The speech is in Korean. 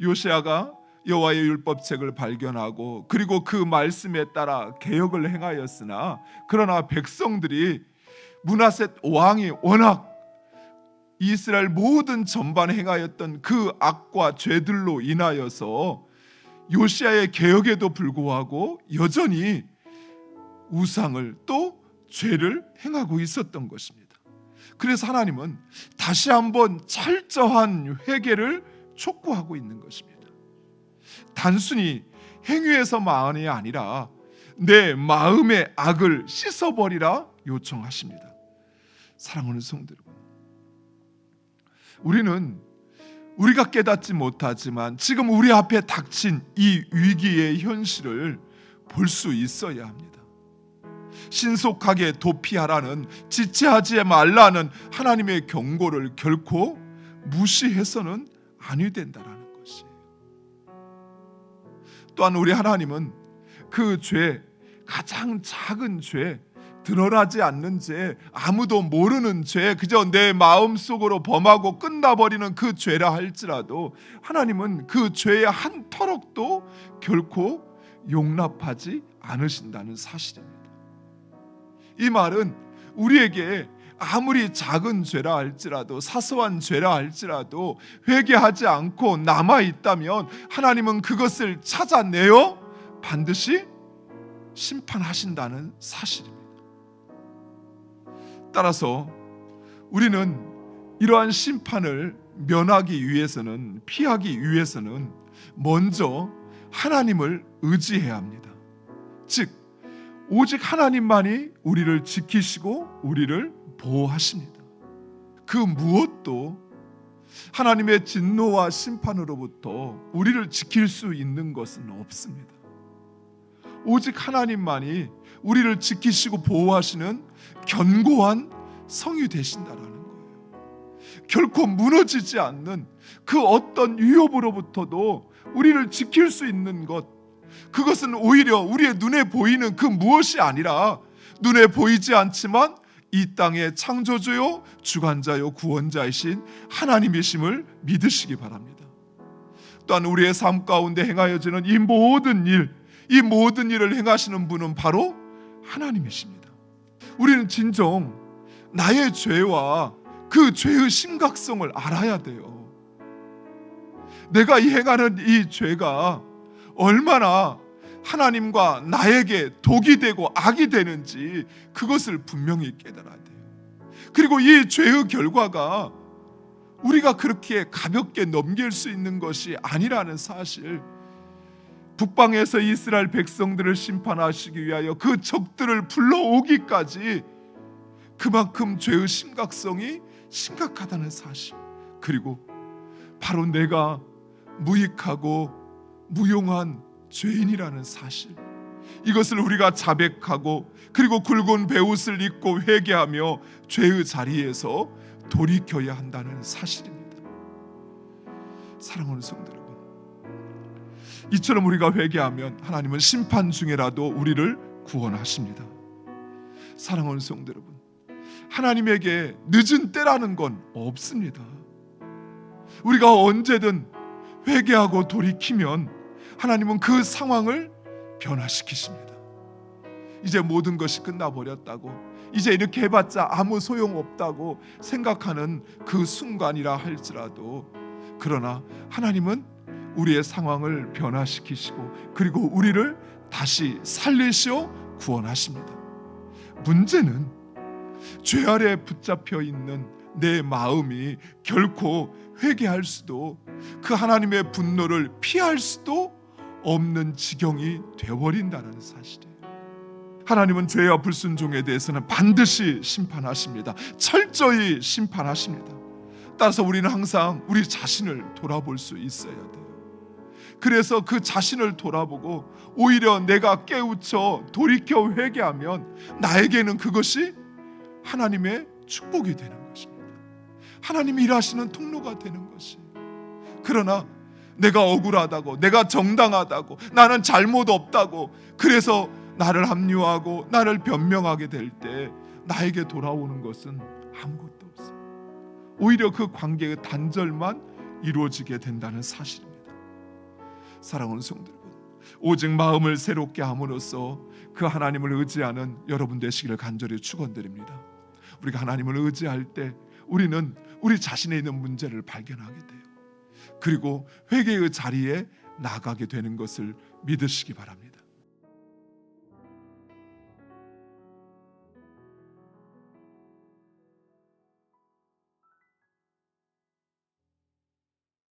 요시야가 여호와의 율법책을 발견하고 그리고 그 말씀에 따라 개혁을 행하였으나, 그러나 백성들이 므낫셋 왕이 워낙 이스라엘 모든 전반에 행하였던 그 악과 죄들로 인하여서 요시야의 개혁에도 불구하고 여전히 우상을 또 죄를 행하고 있었던 것입니다. 그래서 하나님은 다시 한번 철저한 회개를 촉구하고 있는 것입니다. 단순히 행위에서만이 아니라 내 마음의 악을 씻어버리라 요청하십니다. 사랑하는 성도 여러분, 우리는 우리가 깨닫지 못하지만 지금 우리 앞에 닥친 이 위기의 현실을 볼 수 있어야 합니다. 신속하게 도피하라는, 지체하지 말라는 하나님의 경고를 결코 무시해서는 아니 된다라는 것이에요. 또한 우리 하나님은 그 죄, 가장 작은 죄, 드러나지 않는 죄, 아무도 모르는 죄, 그저 내 마음속으로 범하고 끝나버리는 그 죄라 할지라도 하나님은 그 죄의 한 터럭도 결코 용납하지 않으신다는 사실입니다. 이 말은 우리에게 아무리 작은 죄라 할지라도, 사소한 죄라 할지라도 회개하지 않고 남아있다면 하나님은 그것을 찾아내어 반드시 심판하신다는 사실입니다. 따라서 우리는 이러한 심판을 면하기 위해서는, 피하기 위해서는 먼저 하나님을 의지해야 합니다. 즉 오직 하나님만이 우리를 지키시고 우리를 보호하십니다. 그 무엇도 하나님의 진노와 심판으로부터 우리를 지킬 수 있는 것은 없습니다. 오직 하나님만이 우리를 지키시고 보호하시는 견고한 성이 되신다라는 거예요. 결코 무너지지 않는 그 어떤 위협으로부터도 우리를 지킬 수 있는 것, 그것은 오히려 우리의 눈에 보이는 그 무엇이 아니라 눈에 보이지 않지만 이 땅의 창조주요 주관자요 구원자이신 하나님이심을 믿으시기 바랍니다. 또한 우리의 삶 가운데 행하여지는 이 모든 일을 행하시는 분은 바로 하나님이십니다. 우리는 진정 나의 죄와 그 죄의 심각성을 알아야 돼요. 내가 행하는 이 죄가 얼마나 하나님과 나에게 독이 되고 악이 되는지 그것을 분명히 깨달아야 돼요. 그리고 이 죄의 결과가 우리가 그렇게 가볍게 넘길 수 있는 것이 아니라는 사실, 북방에서 이스라엘 백성들을 심판하시기 위하여 그 적들을 불러오기까지 그만큼 죄의 심각성이 심각하다는 사실, 그리고 바로 내가 무익하고 무용한 죄인이라는 사실, 이것을 우리가 자백하고 그리고 굵은 베옷을 입고 회개하며 죄의 자리에서 돌이켜야 한다는 사실입니다. 사랑하는 성도 여러분, 이처럼 우리가 회개하면 하나님은 심판 중에라도 우리를 구원하십니다. 사랑하는 성도 여러분, 하나님에게 늦은 때라는 건 없습니다. 우리가 언제든 회개하고 돌이키면 하나님은 그 상황을 변화시키십니다. 이제 모든 것이 끝나버렸다고, 이제 이렇게 해봤자 아무 소용없다고 생각하는 그 순간이라 할지라도, 그러나 하나님은 우리의 상황을 변화시키시고 그리고 우리를 다시 살리시어 구원하십니다. 문제는 죄 아래 붙잡혀 있는 내 마음이 결코 회개할 수도 그 하나님의 분노를 피할 수도 없는 지경이 되어버린다는 사실이에요. 하나님은 죄와 불순종에 대해서는 반드시 심판하십니다. 철저히 심판하십니다. 따라서 우리는 항상 우리 자신을 돌아볼 수 있어야 돼요. 그래서 그 자신을 돌아보고 오히려 내가 깨우쳐 돌이켜 회개하면 나에게는 그것이 하나님의 축복이 되는 것입니다. 하나님이 일하시는 통로가 되는 것이에요. 그러나 내가 억울하다고, 내가 정당하다고, 나는 잘못 없다고 그래서 나를 합리화하고 나를 변명하게 될 때 나에게 돌아오는 것은 아무것도 없어요. 오히려 그 관계의 단절만 이루어지게 된다는 사실입니다. 사랑하는 성도 여러분, 오직 마음을 새롭게 함으로써 그 하나님을 의지하는 여러분 되시기를 간절히 축원드립니다. 우리가 하나님을 의지할 때 우리는 우리 자신에 있는 문제를 발견하게 돼요. 그리고 회개의 자리에 나가게 되는 것을 믿으시기 바랍니다.